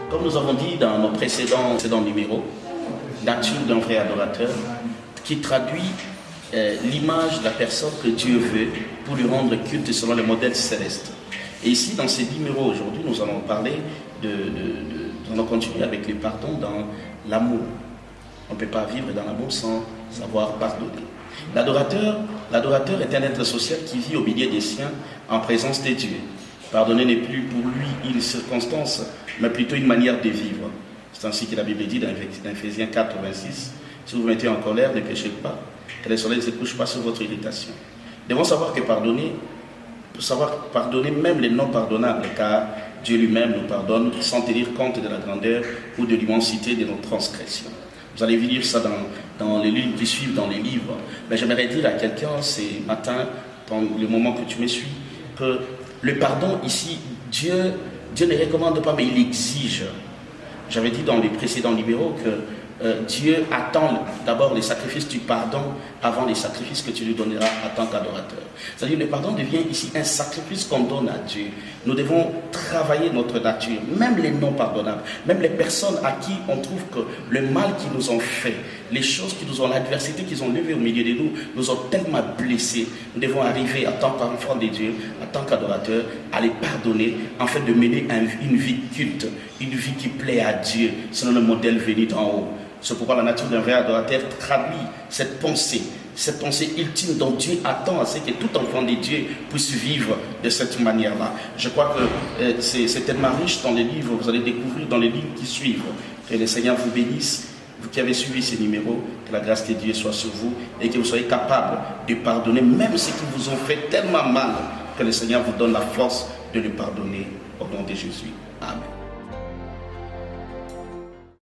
Comme nous avons dit dans nos précédents numéros, nature d'un vrai adorateur, qui traduit l'image de la personne que Dieu veut pour lui rendre culte selon le modèle céleste. Et ici, dans ces numéros aujourd'hui, nous allons parler nous allons continuer avec le pardon dans l'amour. On ne peut pas vivre dans l'amour sans savoir pardonner. L'adorateur est un être social qui vit au milieu des siens en présence de Dieu. Pardonner n'est plus pour lui une circonstance, mais plutôt une manière de vivre. C'est ainsi que la Bible dit dans Ephésiens 4, 26, si vous vous mettez en colère, ne péchez pas, que le soleil ne se couche pas sur votre irritation. Nous devons savoir pardonner même les non pardonnables, car Dieu lui-même nous pardonne sans tenir compte de la grandeur ou de l'immensité de nos transgressions. Vous allez lire ça dans les lignes qui suivent dans les livres. Mais j'aimerais dire à quelqu'un ce matin, dans le moment que tu me suis, que le pardon ici, Dieu ne recommande pas, mais il exige. J'avais dit dans les précédents numéros que Dieu attend d'abord les sacrifices du pardon avant les sacrifices que tu lui donneras en tant qu'adorateur. C'est-à-dire le pardon devient ici un sacrifice qu'on donne à Dieu. Nous devons travailler notre nature, même les non pardonnables, même les personnes à qui on trouve que le mal qu'ils nous ont fait, les choses qui nous ont, l'adversité qu'ils ont levée au milieu de nous, nous ont tellement blessés. Nous devons arriver en tant qu'enfants de Dieu, en tant qu'adorateurs, à les pardonner, afin de mener une vie culte, une vie qui plaît à Dieu, selon le modèle venu d'en haut. C'est pourquoi la nature d'un vrai adorateur traduit cette pensée ultime dont Dieu attend à ce que tout enfant de Dieu puisse vivre de cette manière-là. Je crois que c'est tellement riche dans les livres, vous allez découvrir dans les lignes qui suivent. Que le Seigneur vous bénisse, vous qui avez suivi ces numéros, que la grâce de Dieu soit sur vous et que vous soyez capable de pardonner même ceux qui vous ont fait tellement mal, que le Seigneur vous donne la force de le pardonner au nom de Jésus. Amen.